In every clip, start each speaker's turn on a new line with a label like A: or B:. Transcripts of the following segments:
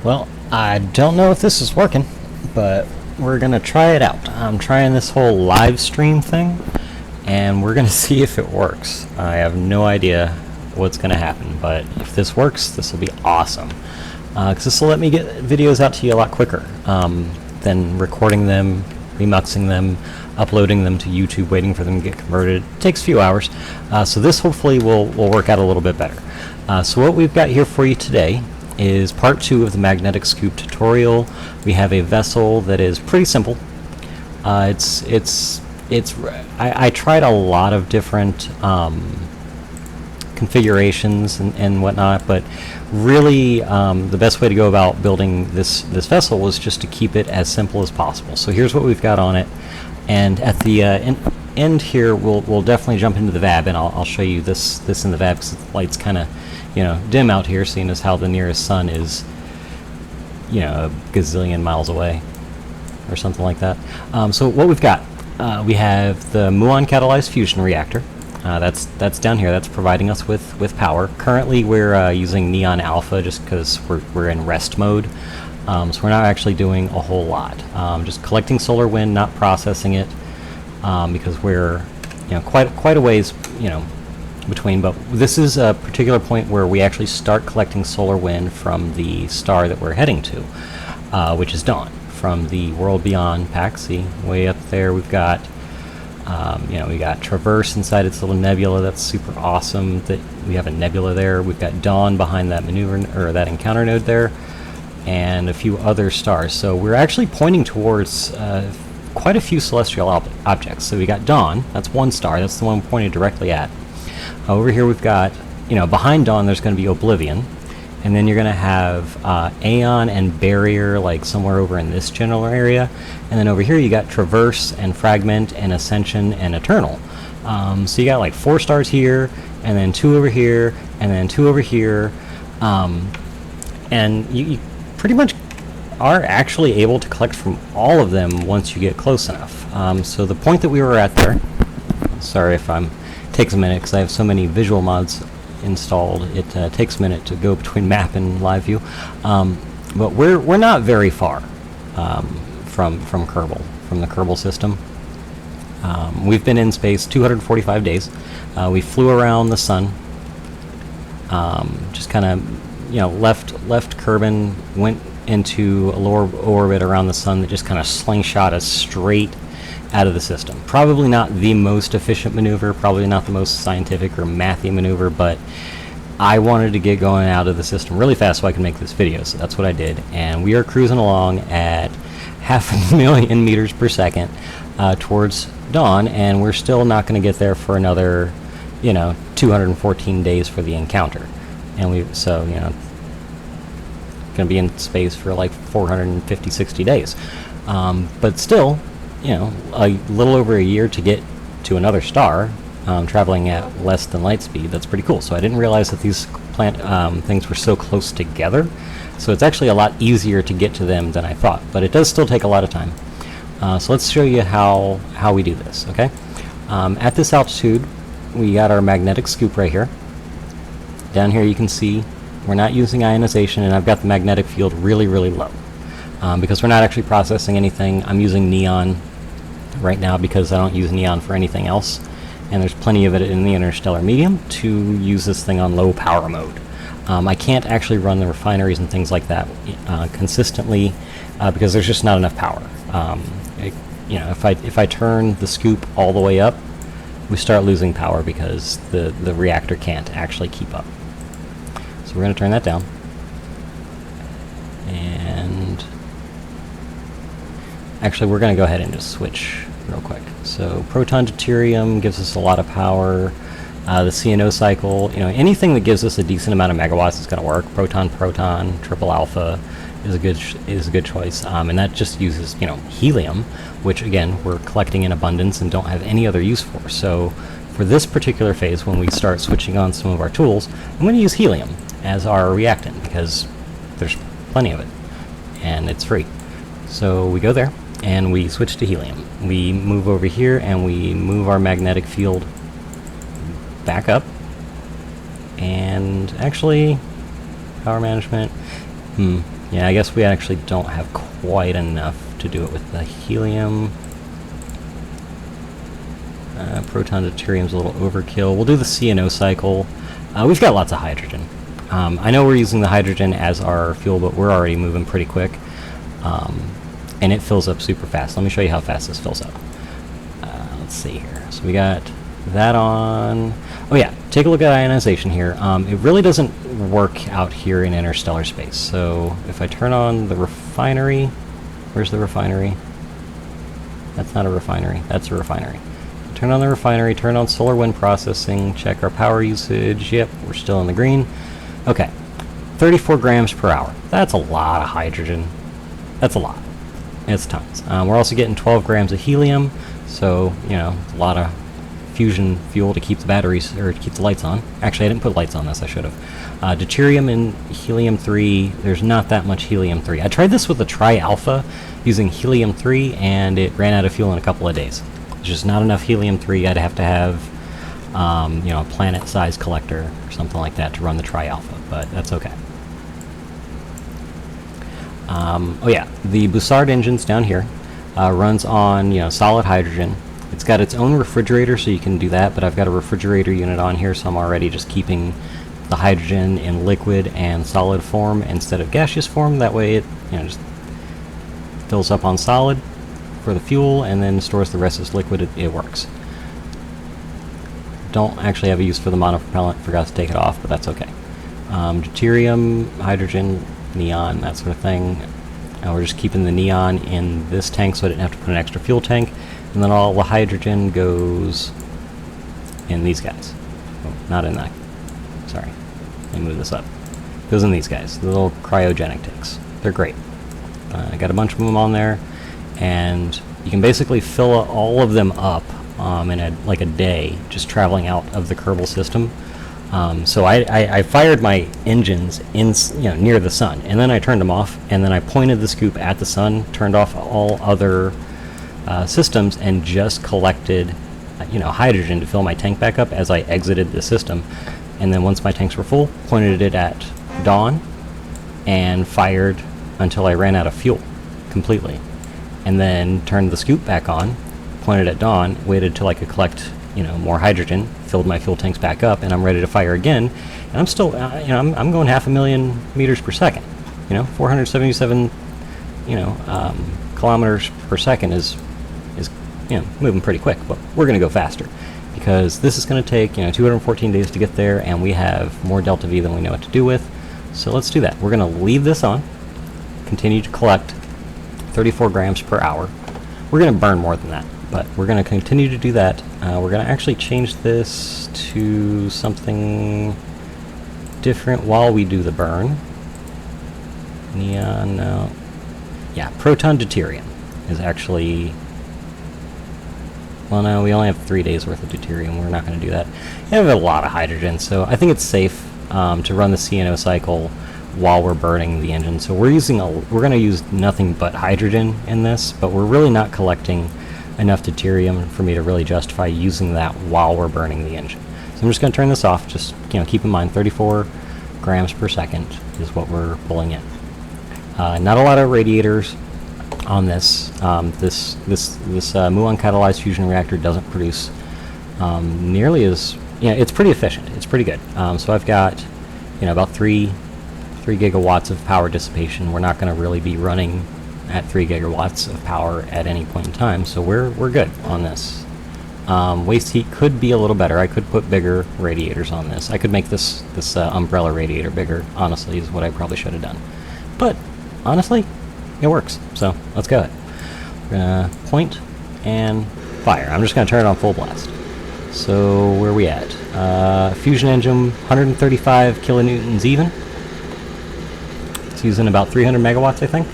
A: Well, I don't know if this is working, but we're gonna try it out. I'm trying this whole live stream thing, and we're gonna see if it works. I have no idea what's gonna happen, but if this works, this will be awesome. Because this will let me get videos out to you a lot quicker than recording them, remuxing them, uploading them to YouTube, waiting for them to get converted. It takes a few hours, so this hopefully will work out a little bit better. So what we've got here for you today is part 2 of the magnetic scoop tutorial. We have a vessel that is pretty simple. I tried a lot of different configurations and whatnot, but really the best way to go about building this vessel was just to keep it as simple as possible. So here's what we've got on it, and at the end here we'll definitely jump into the VAB, and I'll show you this in the VAB because the light's kind of dim out here, seeing as how the nearest sun is a gazillion miles away or something like that. So what we've got, we have the muon catalyzed fusion reactor. That's down here. That's providing us with power. Currently we're using neon alpha just because we're in rest mode, so we're not actually doing a whole lot. Just collecting solar wind, not processing it, because we're quite a ways between. But this is a particular point where we actually start collecting solar wind from the star that we're heading to, which is Dawn, from the world beyond pack. See, way up there we've got we got Traverse inside its little nebula. That's super awesome that we have a nebula there. We've got Dawn behind that maneuver or that encounter node there, and a few other stars. So we're actually pointing towards quite a few celestial objects. So we got Dawn. That's one star. That's the one pointed directly at. Over here we've got, behind Dawn there's going to be Oblivion, and then you're going to have Aeon and Barrier, like somewhere over in this general area, and then over here you got Traverse and Fragment and Ascension and Eternal. So you got like 4 stars here, and then 2 over here, and then 2 over here, and you pretty much are actually able to collect from all of them once you get close enough. So the point that we were at there, sorry if takes a minute because I have so many visual mods installed. It takes a minute to go between map and live view, but we're not very far from Kerbal, from the Kerbal system. We've been in space 245 days. We flew around the sun, just kind of left Kerbin, went into a lower orbit around the sun that just kind of slingshot us straight out of the system. Probably not the most efficient maneuver, probably not the most scientific or mathy maneuver, but I wanted to get going out of the system really fast so I could make this video, so that's what I did. And we are cruising along at 500,000 meters per second towards Dawn, and we're still not going to get there for another 214 days for the encounter. And going to be in space for like 450-60 days, but still a little over a year to get to another star, traveling at less than light speed. That's pretty cool. So I didn't realize that these things were so close together, so it's actually a lot easier to get to them than I thought, but it does still take a lot of time. So let's show you how we do this. Okay, at this altitude we got our magnetic scoop right here. Down here you can see we're not using ionization, and I've got the magnetic field really low, because we're not actually processing anything. I'm using neon right now because I don't use neon for anything else, and there's plenty of it in the interstellar medium to use this thing on low power mode. I can't actually run the refineries and things like that consistently because there's just not enough power. If I turn the scoop all the way up, we start losing power because the reactor can't actually keep up. So we're going to turn that down, and actually we're going to go ahead and just switch real quick. So proton deuterium gives us a lot of power. The CNO cycle, anything that gives us a decent amount of megawatts is going to work. Proton, triple alpha is a good choice, and that just uses helium, which again we're collecting in abundance and don't have any other use for. So for this particular phase, when we start switching on some of our tools, I'm going to use helium as our reactant because there's plenty of it and it's free. So we go there and we switch to helium. We move over here and we move our magnetic field back up, and actually power management, Yeah, I guess we actually don't have quite enough to do it with the helium. Proton deuterium's a little overkill. We'll do the CNO cycle. We've got lots of hydrogen. I know we're using the hydrogen as our fuel, but we're already moving pretty quick. And it fills up super fast. Let me show you how fast this fills up. Let's see here. So we got that on. Oh yeah, take a look at ionization here. It really doesn't work out here in interstellar space. So if I turn on the refinery, where's the refinery? That's not a refinery, that's a refinery. Turn on the refinery, turn on solar wind processing, check our power usage. Yep, we're still in the green. Okay, 34 grams per hour. That's a lot of hydrogen. That's a lot. It's tons. We're also getting 12 grams of helium, so, you know, a lot of fusion fuel to keep the batteries, or to keep the lights on. Actually, I didn't put lights on this, I should have. Deuterium and helium-3, there's not that much helium-3. I tried this with a tri-alpha using helium-3, and it ran out of fuel in a couple of days. There's just not enough helium-3. I'd have to have, you know, a planet-sized collector or something like that to run the tri-alpha, but that's okay. Oh yeah, the Bussard engine's down here. Runs on, you know, solid hydrogen. It's got its own refrigerator, so you can do that, but I've got a refrigerator unit on here, so I'm already just keeping the hydrogen in liquid and solid form instead of gaseous form. That way it, you know, just fills up on solid for the fuel and then stores the rest as liquid. It works. Don't actually have a use for the monopropellant, forgot to take it off, but that's okay. Deuterium, hydrogen, neon, that sort of thing. We're just keeping the neon in this tank so I didn't have to put an extra fuel tank. And then all the hydrogen goes in these guys. Oh, not in that. Sorry. Let me move this up. Goes in these guys, the little cryogenic tanks. They're great. I got a bunch of them on there, and you can basically fill all of them up in like a day, just traveling out of the Kerbal system. So I fired my engines in, you know, near the sun, and then I turned them off, and then I pointed the scoop at the sun, turned off all other systems, and just collected, you know, hydrogen to fill my tank back up as I exited the system. And then once my tanks were full, pointed it at dawn, and fired until I ran out of fuel completely. And then turned the scoop back on, pointed at dawn, waited till I could collect, you know, more hydrogen, filled my fuel tanks back up, and I'm ready to fire again. And I'm still, you know, I'm going 500,000 meters per second. You know, 477, you know, kilometers per second is, you know, moving pretty quick. But we're going to go faster because this is going to take, you know, 214 days to get there, and we have more delta V than we know what to do with. So let's do that. We're going to leave this on, continue to collect 34 grams per hour. We're going to burn more than that, but we're going to continue to do that. We're going to actually change this to something different while we do the burn. Neon, no. Yeah, proton deuterium is actually... Well, no, we only have 3 days worth of deuterium. We're not going to do that. We have a lot of hydrogen, so I think it's safe to run the CNO cycle while we're burning the engine. So we're going to use nothing but hydrogen in this, but we're really not collecting enough deuterium for me to really justify using that while we're burning the engine. So I'm just going to turn this off. Just, you know, keep in mind 34 grams per second is what we're pulling in. Not a lot of radiators on this. This muon catalyzed fusion reactor doesn't produce nearly as, you know, it's pretty efficient. It's pretty good. So I've got, you know, about 3 gigawatts of power dissipation. We're not going to really be running at 3 gigawatts of power at any point in time, so we're good on this. Waste heat could be a little better. I could put bigger radiators on this. I could make this umbrella radiator bigger, honestly, is what I probably should have done. But honestly, it works. So let's go ahead. We're gonna point and fire. I'm just gonna turn it on full blast. So where are we at? Fusion engine, 135 kilonewtons even. It's using about 300 megawatts, I think.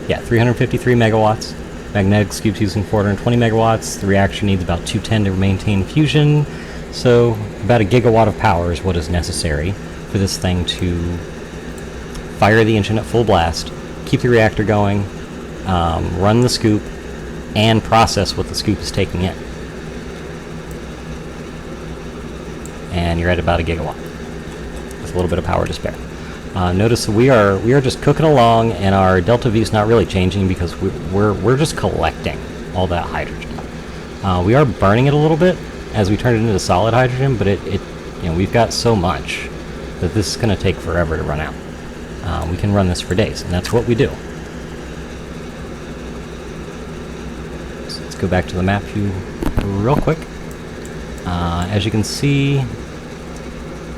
A: Yeah, 353 megawatts. Magnetic scoop's using 420 megawatts. The reactor needs about 210 to maintain fusion. So about a gigawatt of power is what is necessary for this thing to fire the engine at full blast, keep the reactor going, run the scoop, and process what the scoop is taking in. And you're at about a gigawatt with a little bit of power to spare. Notice that we are just cooking along, and our delta V is not really changing because we're just collecting all that hydrogen. We are burning it a little bit as we turn it into solid hydrogen, but we've got so much that this is going to take forever to run out. We can run this for days, and that's what we do. So let's go back to the map view real quick. As you can see,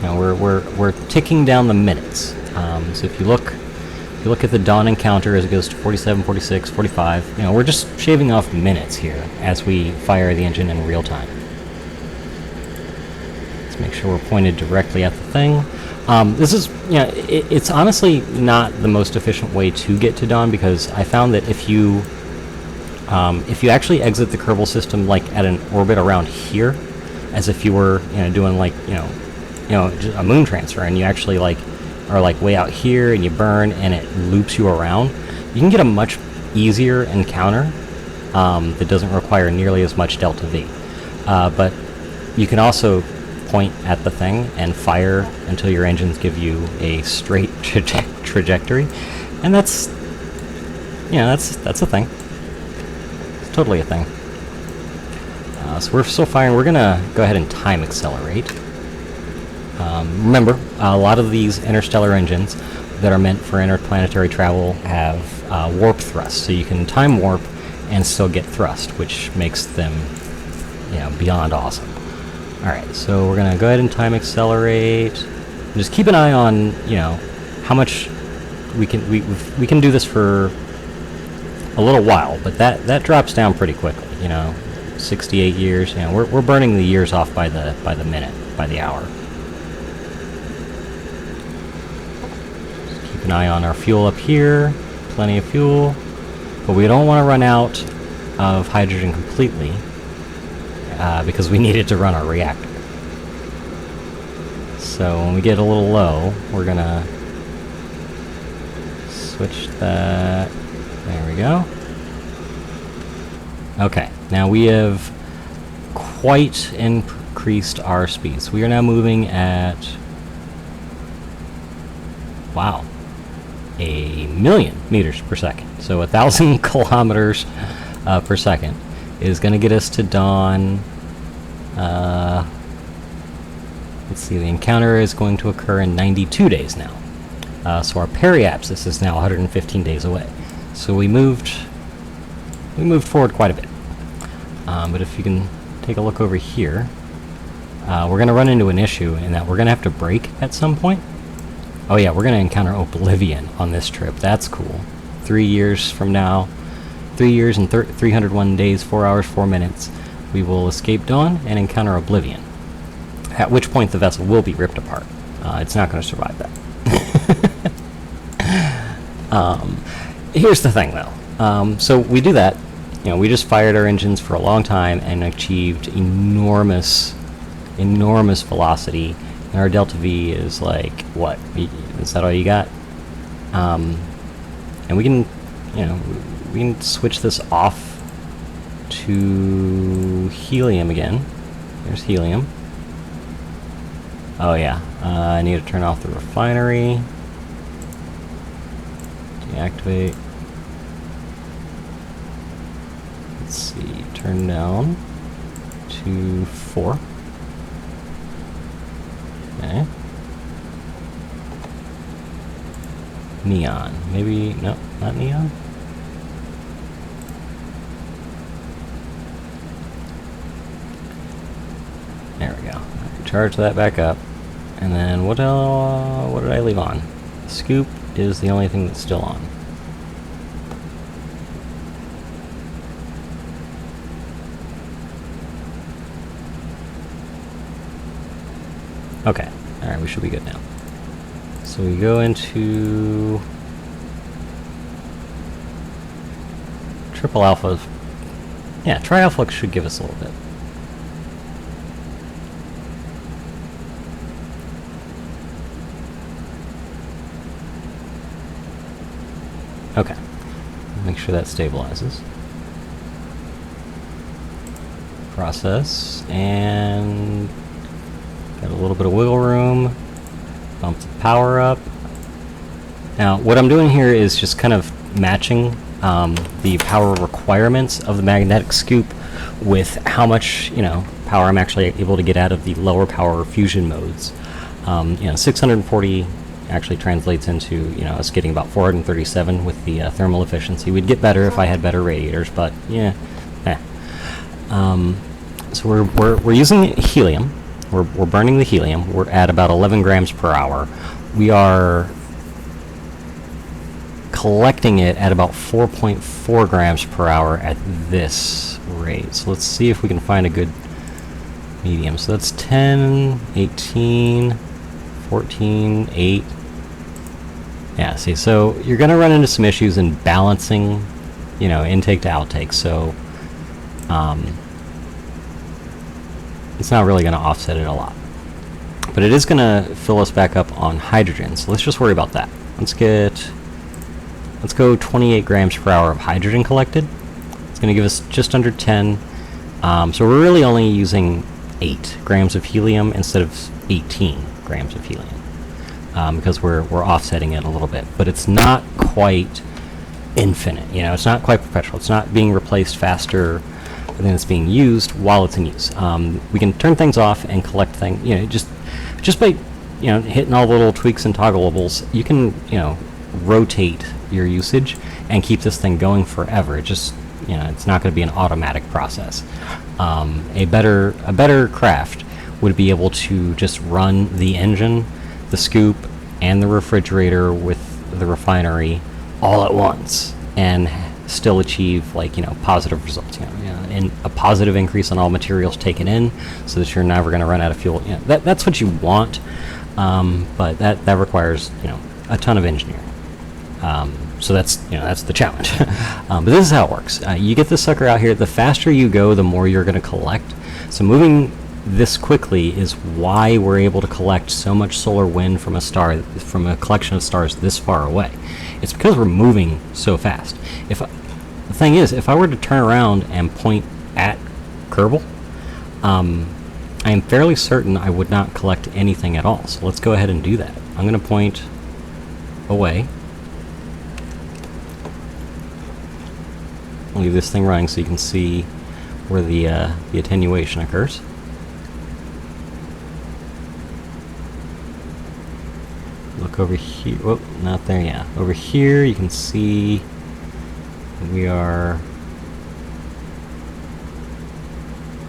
A: we're ticking down the minutes. So if you look at the dawn encounter as it goes to 47, 46, 45, we're just shaving off minutes here as we fire the engine in real time. Let's make sure we're pointed directly at the thing. This is, it's honestly not the most efficient way to get to dawn, because I found that if you actually exit the Kerbal system like at an orbit around here, as if you were doing like just a moon transfer, and you actually are way out here and you burn and it loops you around, you can get a much easier encounter that doesn't require nearly as much delta V. But you can also point at the thing and fire until your engines give you a straight trajectory, and that's a thing. It's totally a thing. So we're still firing. We're gonna go ahead and time accelerate. Remember, a lot of these interstellar engines that are meant for interplanetary travel have warp thrust, so you can time warp and still get thrust, which makes them beyond awesome. Alright, so we're going to go ahead and time accelerate. Just keep an eye on, how much we can do this for a little while, but that drops down pretty quickly, 68 years. We're burning the years off by the minute, by the hour. Just keep an eye on our fuel up here. Plenty of fuel, but we don't want to run out of hydrogen completely. Because we needed to run our reactor. So when we get a little low, we're gonna switch that. There we go. Okay, now we have quite increased our speed. So we are now moving at, wow, 1,000,000 meters per second. So 1,000 kilometers per second is going to get us to dawn. Let's see, the encounter is going to occur in 92 days now. So our periapsis is now 115 days away. So we moved forward quite a bit. But if you can take a look over here, we're going to run into an issue in that we're going to have to brake at some point. Oh yeah, we're going to encounter oblivion on this trip. That's cool. 3 years from now, 3 years and 301 days, 4 hours, 4 minutes, we will escape dawn and encounter oblivion. At which point the vessel will be ripped apart. It's not going to survive that. Here's the thing, though. So we do that. We just fired our engines for a long time and achieved enormous velocity. And our delta V is like, what? Is that all you got? And we can switch this off to helium again. There's helium. Oh yeah, I need to turn off the refinery. Deactivate. Let's see, turn down to 4. Okay. Neon. Maybe, no, not neon. There we go. Charge that back up. And then what did I leave on? The scoop is the only thing that's still on. Okay. Alright, we should be good now. So we go into triple alpha. Yeah, tri-alpha should give us a little bit. Okay. Make sure that stabilizes. Process, and got a little bit of wiggle room. Bump the power up. Now, what I'm doing here is just kind of matching the power requirements of the magnetic scoop with how much, power I'm actually able to get out of the lower power fusion modes. 640 actually translates into, us getting about 437 with the thermal efficiency. We'd get better if I had better radiators, but yeah. So we're using helium. We're burning the helium. We're at about 11 grams per hour. We are collecting it at about 4.4 grams per hour at this rate. So let's see if we can find a good medium. So that's 10, 18, 14, 8. Yeah, see, so you're going to run into some issues in balancing, intake to outtake. So it's not really going to offset it a lot. But it is going to fill us back up on hydrogen. So let's just worry about that. Let's go 28 grams per hour of hydrogen collected. It's going to give us just under 10. So we're really only using 8 grams of helium instead of 18 grams of helium. Because we're offsetting it a little bit. But it's not quite infinite. It's not quite perpetual. It's not being replaced faster than it's being used while it's in use. We can turn things off and collect things, just by, hitting all the little tweaks and toggleables, you can, rotate your usage and keep this thing going forever. It just, it's not going to be an automatic process. A better craft would be able to just run the engine, the scoop, and the refrigerator with the refinery all at once and still achieve positive results, and a positive increase on all materials taken in, so that you're never going to run out of fuel. That's what you want, but that requires a ton of engineering. So that's the challenge. But this is how it works. You get this sucker out here. The faster you go, the more you're going to collect. So moving this quickly is why we're able to collect so much solar wind from a collection of stars this far away. It's because we're moving so fast. The thing is, if I were to turn around and point at Kerbal, I am fairly certain I would not collect anything at all. So let's go ahead and do that. I'm going to point away. I'll leave this thing running so you can see where the attenuation occurs. Look over here. Oh, not there. Yeah, over here you can see we are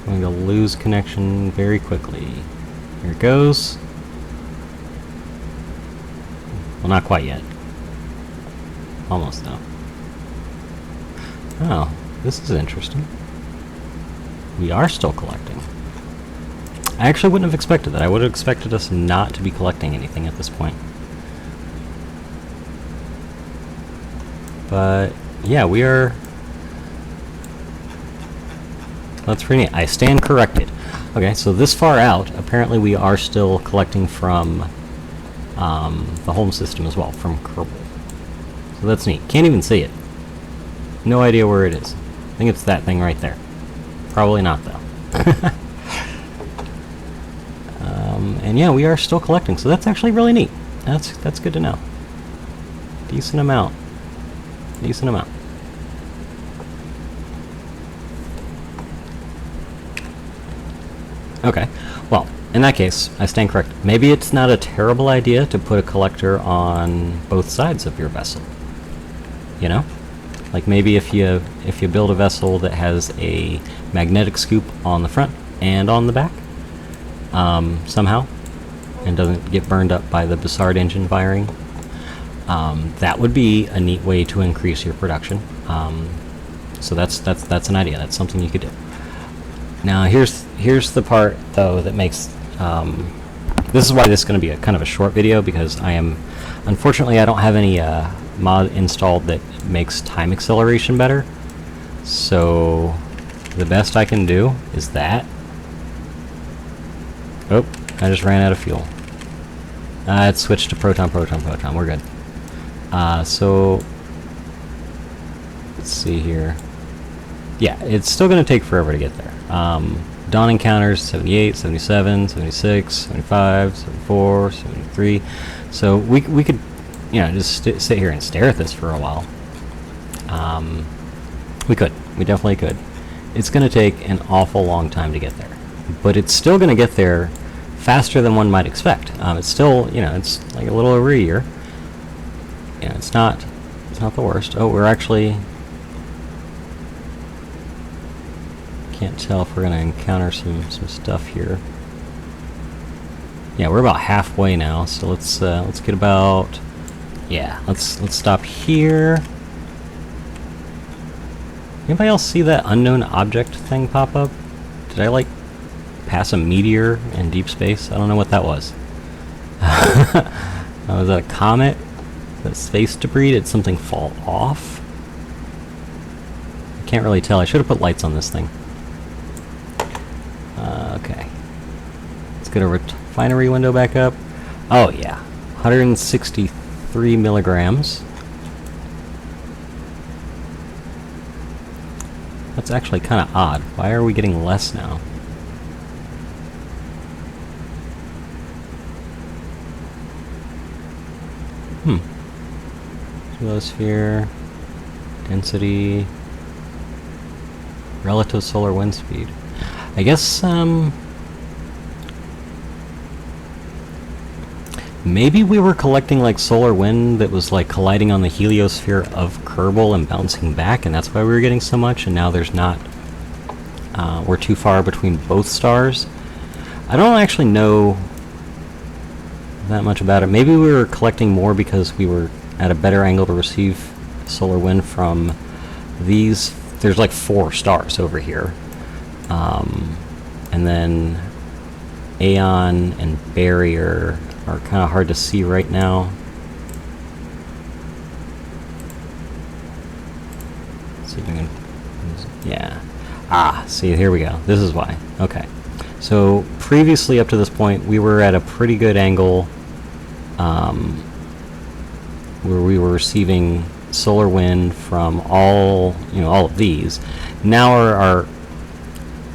A: going to lose connection very quickly. Here it goes. Well, not quite yet. Almost though. Oh, this is interesting. We are still collecting. I actually wouldn't have expected that. I would have expected us not to be collecting anything at this point. But yeah, we are. That's pretty neat. I stand corrected. Okay, so this far out, apparently we are still collecting from the home system as well, from Kerbal. So that's neat. Can't even see it. No idea where it is. I think it's that thing right there. Probably not, though. And yeah, we are still collecting, so that's actually really neat. That's good to know. Decent amount. Decent amount. Okay, well, in that case, I stand corrected. Maybe it's not a terrible idea to put a collector on both sides of your vessel. Like maybe if you build a vessel that has a magnetic scoop on the front and on the back, somehow, and doesn't get burned up by the Bussard engine firing, that would be a neat way to increase your production. So that's an idea. That's something you could do. Now here's the part though that makes this is why this is going to be a kind of a short video, because unfortunately I don't have any mod installed that makes time acceleration better. So the best I can do is that. Oh, I just ran out of fuel. It switched to proton. We're good. So let's see here. Yeah, it's still going to take forever to get there. Dawn encounters 78, 77, 76, 75, 74, 73. So we could you know, just sit here and stare at this for a while. We could. We definitely could. It's going to take an awful long time to get there. But it's still going to get there faster than one might expect. It's still, you know, it's like a little over a year. Yeah, it's not the worst. Oh, we're actually... Can't tell if we're going to encounter some stuff here. Yeah, we're about halfway now, so let's get about... Yeah, let's stop here. Anybody else see that unknown object thing pop up? Did I, like, pass a meteor in deep space? I don't know what that was. Was that a comet? That space debris? Did something fall off? I can't really tell. I should have put lights on this thing. Okay. Let's get a refinery window back up. Oh, yeah. 163 milligrams. That's actually kind of odd. Why are we getting less now? Geosphere, density, relative solar wind speed. I guess, maybe we were collecting, like, solar wind that was, like, colliding on the heliosphere of Kerbal and bouncing back, and that's why we were getting so much, and now there's not... we're too far between both stars. I don't actually know that much about it. Maybe we were collecting more because we were at a better angle to receive solar wind from these. There's like 4 stars over here. And then Aeon and Barrier are kind of hard to see right now. Let's see if I can... Yeah. Ah, see, here we go. This is why. Okay. So, previously up to this point, we were at a pretty good angle where we were receiving solar wind from all of these. Now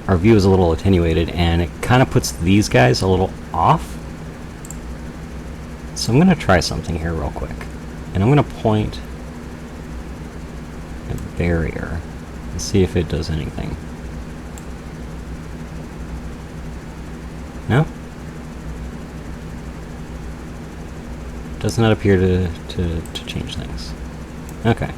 A: our view is a little attenuated, and it kind of puts these guys a little off. So I'm going to try something here real quick. And I'm going to point at Barrier and see if it does anything. No? Does not appear to change things. Okay.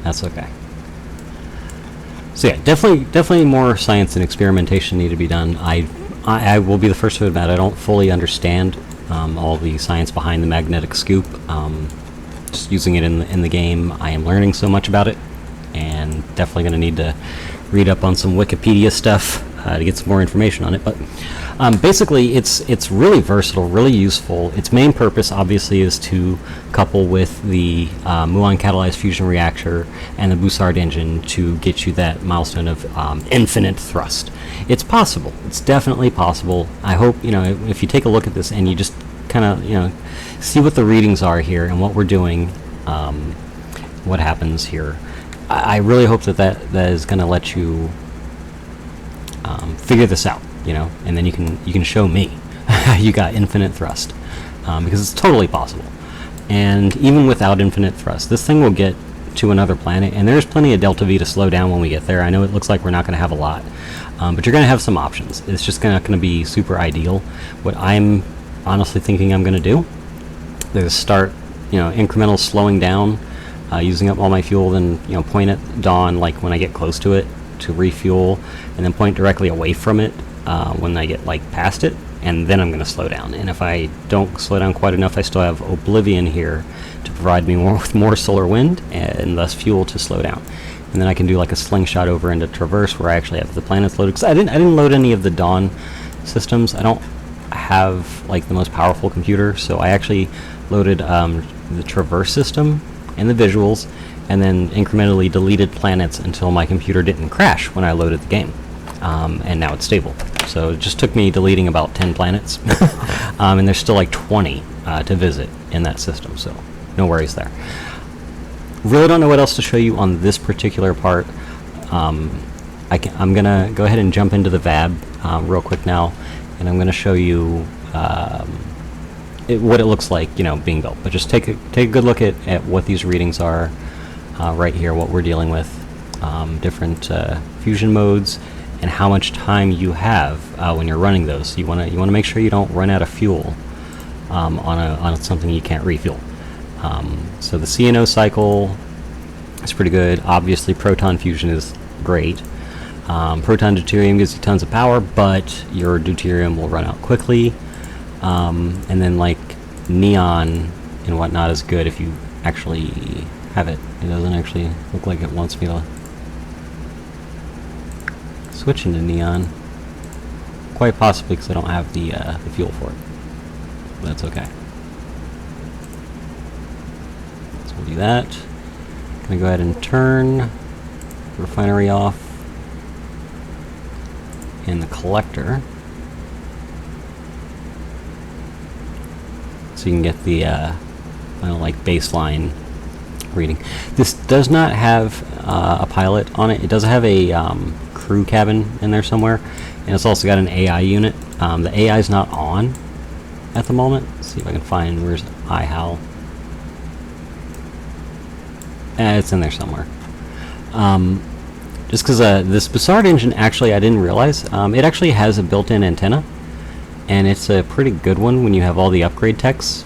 A: That's okay. So yeah, definitely more science and experimentation need to be done. I will be the first to admit I don't fully understand all the science behind the magnetic scoop. Just using it in the game, I am learning so much about it, and definitely going to need to read up on some Wikipedia stuff to get some more information on it. But basically, it's really versatile, really useful. Its main purpose, obviously, is to couple with the muon catalyzed fusion reactor and the Bussard engine to get you that milestone of infinite thrust. It's possible. It's definitely possible. I hope, if you take a look at this and you just kind of, see what the readings are here and what we're doing, what happens here. I really hope that is going to let you figure this out, and then you can show me you got infinite thrust, because it's totally possible. And even without infinite thrust, this thing will get to another planet, and there's plenty of delta V to slow down when we get there. I know it looks like we're not going to have a lot, but you're going to have some options. It's just not going to be super ideal. What I'm honestly thinking I'm going to do is start, incremental slowing down, using up all my fuel, then point at dawn like when I get close to it to refuel, and then point directly away from it when I get past it, and then I'm going to slow down. And if I don't slow down quite enough, I still have Oblivion here to provide me with more solar wind and less fuel to slow down. And then I can do a slingshot over into Traverse where I actually have the planets loaded, because I didn't load any of the Dawn systems. I don't have like the most powerful computer, so I actually loaded the traverse system and the visuals, and then incrementally deleted planets until my computer didn't crash when I loaded the game. And now it's stable. So it just took me deleting about 10 planets, and there's still like 20 to visit in that system, so no worries there. Really don't know what else to show you on this particular part. I'm gonna go ahead and jump into the VAB real quick now, and I'm gonna show you what it looks like, being built. But just take a good look at what these readings are right here, what we're dealing with, different fusion modes, and how much time you have when you're running those. You wanna make sure you don't run out of fuel on something you can't refuel. So the CNO cycle is pretty good. Obviously, proton fusion is great. Proton deuterium gives you tons of power, but your deuterium will run out quickly. And then like neon and whatnot is good if you actually have it. It doesn't actually look like it wants me to switch into neon. Quite possibly because I don't have the fuel for it. But that's okay. So we'll do that. I'm gonna go ahead and turn refinery off and the collector, so you can get the final like baseline reading. This does not have a pilot on it. It does have a crew cabin in there somewhere, and it's also got an AI unit. The AI is not on at the moment. Let's see if I can find where's iHowl. It's in there somewhere. Just because this Bussard engine, actually, I didn't realize, it actually has a built-in antenna, and it's a pretty good one when you have all the upgrade techs.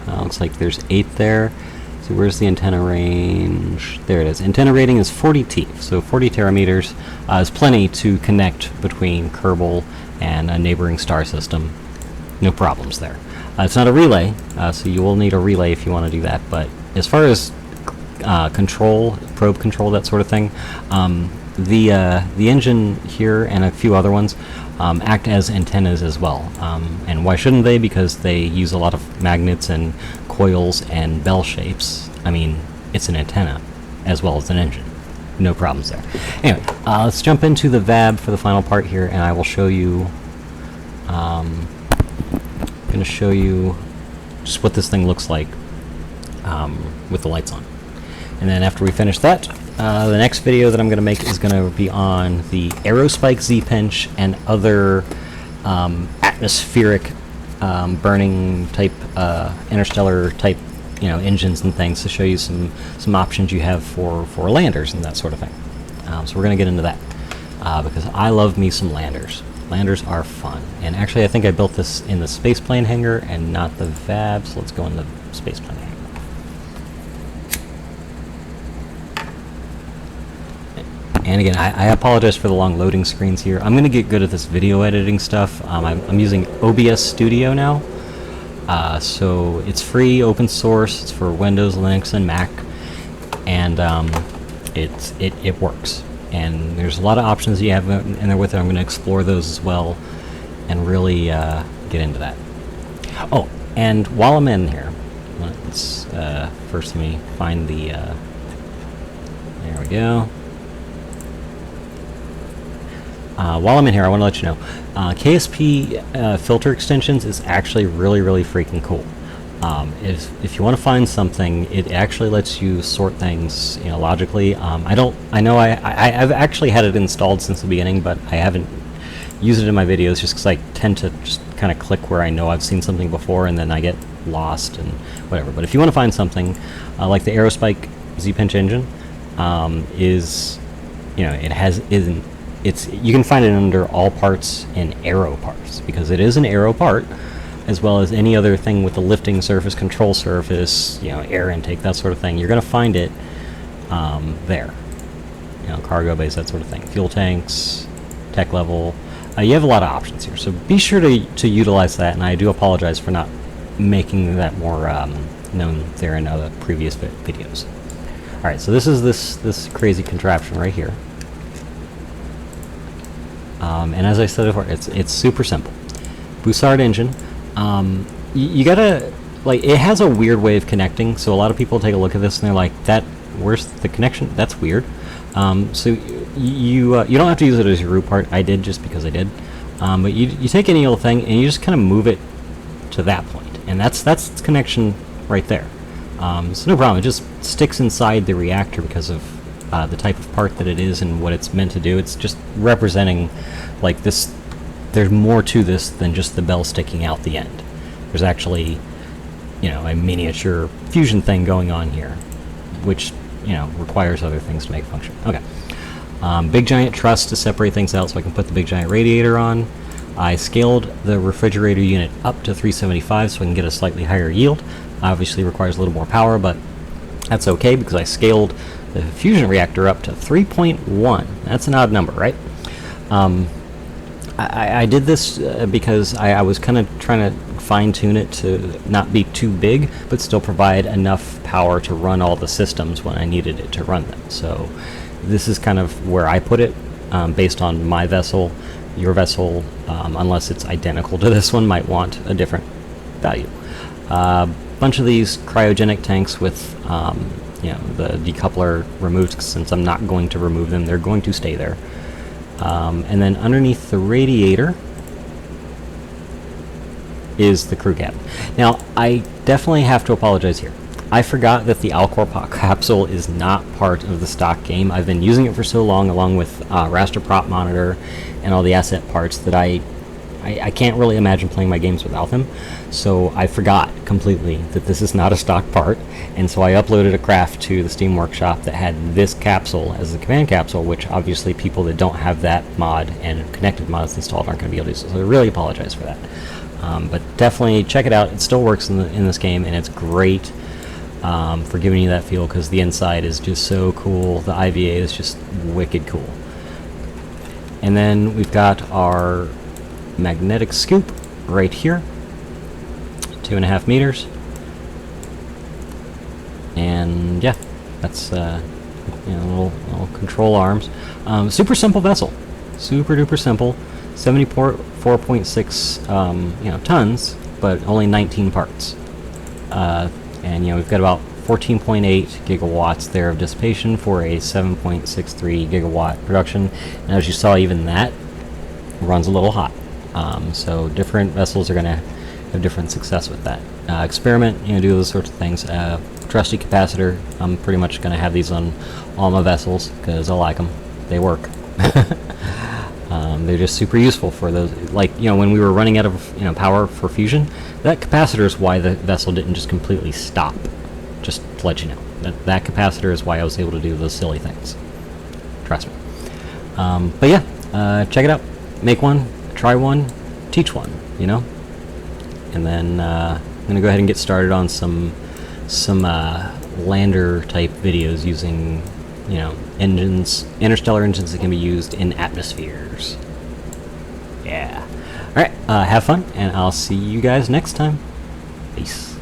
A: Looks like there's 8 there. So where's the antenna range? There it is. Antenna rating is 40T, so 40 terameters is plenty to connect between Kerbal and a neighboring star system. No problems there. It's not a relay, so you will need a relay if you want to do that, but as far as control, probe control, that sort of thing, the engine here and a few other ones act as antennas as well. And why shouldn't they? Because they use a lot of magnets and coils and bell shapes. I mean, it's an antenna as well as an engine. No problems there. Anyway, let's jump into the VAB for the final part here, and I will show you. I'm going to show you just what this thing looks like with the lights on. And then after we finish that, the next video that I'm going to make is going to be on the Aerospike Z-Pinch and other atmospheric burning type, interstellar type, engines and things, to show you some options you have for landers and that sort of thing. So we're going to get into that because I love me some landers. Landers are fun. And actually, I think I built this in the spaceplane hangar and not the VAB, so let's go in the spaceplane hangar. And again, I apologize for the long loading screens here. I'm going to get good at this video editing stuff. I'm using OBS Studio now. So it's free, open source. It's for Windows, Linux, and Mac. And it works. And there's a lot of options you have in there with it. I'm going to explore those as well and really get into that. Oh, and while I'm in here, let's first let me find the... there we go. While I'm in here, I want to let you know, KSP filter extensions is actually really, really freaking cool. If you want to find something, it actually lets you sort things, logically. I've actually had it installed since the beginning, but I haven't used it in my videos just because I tend to just kind of click where I know I've seen something before, and then I get lost and whatever. But if you want to find something like the Aerospike Z-Pinch engine, you can find it under all parts and aero parts, because it is an aero part, as well as any other thing with the lifting surface, control surface, air intake, that sort of thing. You're going to find it there. Cargo base, that sort of thing. Fuel tanks, tech level. You have a lot of options here, so be sure to utilize that, and I do apologize for not making that more known there in other previous videos. Alright, so this is this crazy contraption right here. And as I said before, it's super simple. Bussard engine. You gotta, like, it has a weird way of connecting, so a lot of people take a look at this and they're like, where's the connection? That's weird. So you don't have to use it as your root part. I did just because I did. But you take any little thing and you just kind of move it to that point, and that's its connection right there. So no problem. It just sticks inside the reactor because of the type of part that it is and what it's meant to do. It's just representing, like, this. There's more to this than just the bell sticking out the end. There's actually, a miniature fusion thing going on here, which, requires other things to make it function. Okay. Big giant truss to separate things out so I can put the big giant radiator on. I scaled the refrigerator unit up to 375 so I can get a slightly higher yield. Obviously requires a little more power, but that's okay because I scaled the fusion reactor up to 3.1. That's an odd number, right? I did this because I was kind of trying to fine-tune it to not be too big, but still provide enough power to run all the systems when I needed it to run them. So this is kind of where I put it, based on my vessel. Your vessel, unless it's identical to this one, might want a different value. Bunch of these cryogenic tanks with the decoupler removed, since I'm not going to remove them. They're going to stay there. And then underneath the radiator is the crew cabin. Now, I definitely have to apologize here. I forgot that the Alcor capsule is not part of the stock game. I've been using it for so long, along with raster prop monitor and all the asset parts, that I can't really imagine playing my games without them. So I forgot completely that this is not a stock part, and so I uploaded a craft to the Steam Workshop that had this capsule as the command capsule, which obviously people that don't have that mod and connected mods installed aren't going to be able to do. So I really apologize for that. But definitely check it out. It still works in this game, and it's great for giving you that feel, because the inside is just so cool. The IVA is just wicked cool. And then we've got our magnetic scoop right here, 2.5 meters, and yeah, that's little control arms. Super simple vessel, super duper simple. 74.6 tons, but only 19 parts. And we've got about 14.8 gigawatts there of dissipation for a 7.63 gigawatt production. And as you saw, even that runs a little hot. So different vessels are going to have different success with that. Experiment, do those sorts of things. Trusty capacitor, I'm pretty much going to have these on all my vessels because I like them. They work. They're just super useful for those, like, when we were running out of power for fusion, that capacitor is why the vessel didn't just completely stop. Just to let you know, that capacitor is why I was able to do those silly things. Trust me. But yeah, check it out. Make one, try one, teach one. And then I'm gonna go ahead and get started on some lander type videos using engines, interstellar engines that can be used in atmospheres. Yeah. All right. Have fun, and I'll see you guys next time. Peace.